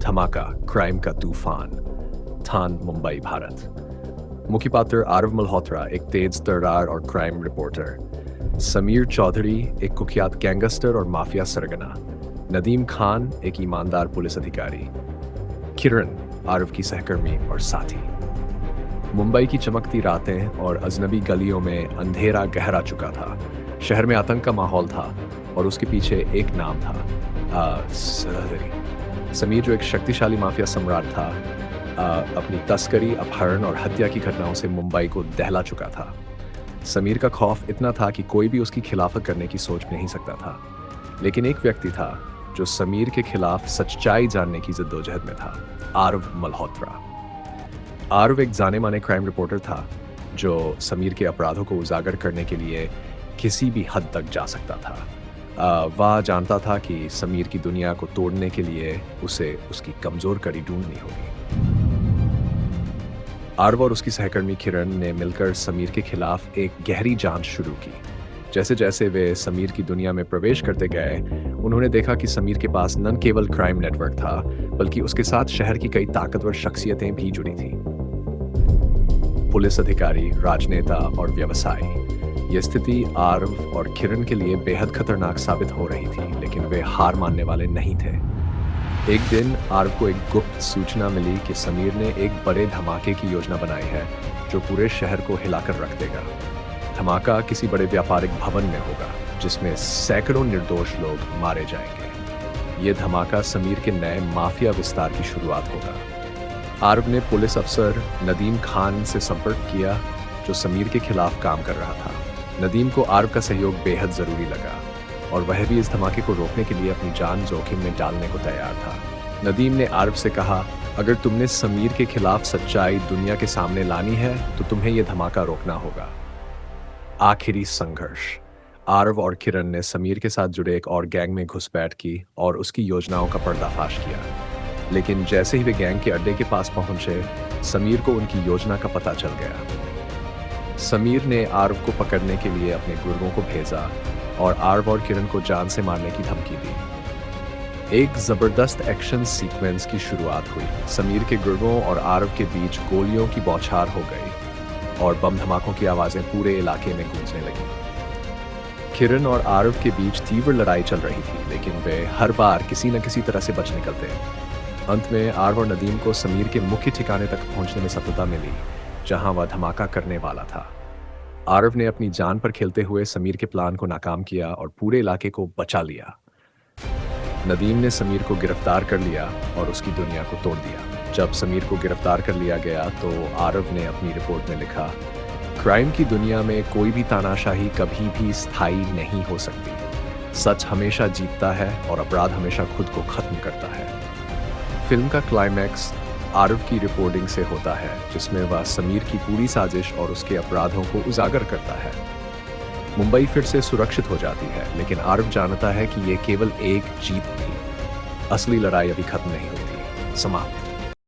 धमाका, क्राइम का तूफान। थान, मुंबई, भारत। मुख्य पात्र आरव मल्होत्रा, एक तेज तर्रार और क्राइम रिपोर्टर। समीर चौधरी, एक कुख्यात गैंगस्टर और माफिया सरगना। नदीम खान, एक ईमानदार पुलिस अधिकारी। किरण, आरव की सहकर्मी और साथी। मुंबई की चमकती रातें और अजनबी गलियों में अंधेरा गहरा चुका था। शहर में आतंक का माहौल था और उसके पीछे एक नाम था, समीर, जो एक शक्तिशाली माफिया सम्राट था। अपनी तस्करी, अपहरण और हत्या की घटनाओं से मुंबई को दहला चुका था। समीर का खौफ इतना था कि कोई भी उसकी खिलाफत करने की सोच नहीं सकता था। लेकिन एक व्यक्ति था जो समीर के खिलाफ सच्चाई जानने की जद्दोजहद में था, आरव मल्होत्रा। आरव एक जाने माने क्राइम रिपोर्टर था जो समीर के अपराधों को उजागर करने के लिए किसी भी हद तक जा सकता था। वह जानता था कि समीर की दुनिया को तोड़ने के लिए उसे उसकी कमजोर कड़ी ढूंढनी होगी। आरव और उसकी सहकर्मी किरण ने मिलकर समीर के खिलाफ एक गहरी जांच शुरू की। जैसे जैसे वे समीर की दुनिया में प्रवेश करते गए, उन्होंने देखा कि समीर के पास न केवल क्राइम नेटवर्क था, बल्कि उसके साथ शहर की कई ताकतवर शख्सियतें भी जुड़ी थीं। पुलिस अधिकारी, राजनेता और व्यवसायी। यह स्थिति आरव और किरण के लिए बेहद खतरनाक साबित हो रही थी, लेकिन वे हार मानने वाले नहीं थे। एक दिन आरव को एक गुप्त सूचना मिली कि समीर ने एक बड़े धमाके की योजना बनाई है जो पूरे शहर को हिलाकर रख देगा। धमाका किसी बड़े व्यापारिक भवन में होगा जिसमें सैकड़ों निर्दोष लोग मारे जाएंगे। यह धमाका समीर के नए माफिया विस्तार की शुरुआत होगा। आरव ने पुलिस अफसर नदीम खान से संपर्क किया जो समीर के खिलाफ काम कर रहा था। नदीम को आरव का सहयोग बेहद जरूरी लगा और वह भी इस धमाके को रोकने के लिए अपनी जान जोखिम में डालने को तैयार था। नदीम ने आरव से कहा, अगर तुमने समीर के खिलाफ सच्चाई दुनिया के सामने लानी है तो तुम्हें यह धमाका रोकना होगा। आखिरी संघर्ष। आरव और किरण ने समीर के साथ जुड़े एक और गैंग में घुसपैठ की और उसकी योजनाओं का पर्दाफाश किया। लेकिन जैसे ही वे गैंग के अड्डे के पास पहुंचे, समीर को उनकी योजना का पता चल गया। समीर ने आरव को पकड़ने के लिए अपने गुर्गों को भेजा और आरव और किरण को जान से मारने की धमकी दी। एक जबरदस्त एक्शन सीक्वेंस की शुरुआत हुई। समीर के गुर्गों और आरव के बीच गोलियों की बौछार हो गई और बम धमाकों की आवाजें पूरे इलाके में गूंजने लगी। किरण और आरव के बीच तीव्र लड़ाई चल रही थी, लेकिन वे हर बार किसी न किसी तरह से बच निकलते। अंत में आरव और नदीम को समीर के मुख्य ठिकाने तक पहुंचने में सफलता मिली, जहां वह धमाका करने वाला था। आरव ने अपनी जान पर खेलते हुए समीर के प्लान को नाकाम किया और पूरे इलाके को बचा लिया। नदीम ने समीर को गिरफ्तार कर लिया और उसकी दुनिया को तोड़ दिया। जब समीर को गिरफ्तार कर लिया गया तो आरव ने अपनी रिपोर्ट में लिखा, क्राइम की दुनिया में कोई भी तानाशाही कभी भी स्थायी नहीं हो सकती। सच हमेशा जीतता है और अपराध हमेशा खुद को खत्म करता है। फिल्म का क्लाइमैक्स आरव की रिपोर्टिंग से होता है, जिसमें वह समीर की पूरी साजिश और उसके अपराधों को उजागर करता है। मुंबई फिर से सुरक्षित हो जाती है, लेकिन आरव जानता है कि यह केवल एक जीत थी। असली लड़ाई अभी खत्म नहीं हुई थी। समाप्त।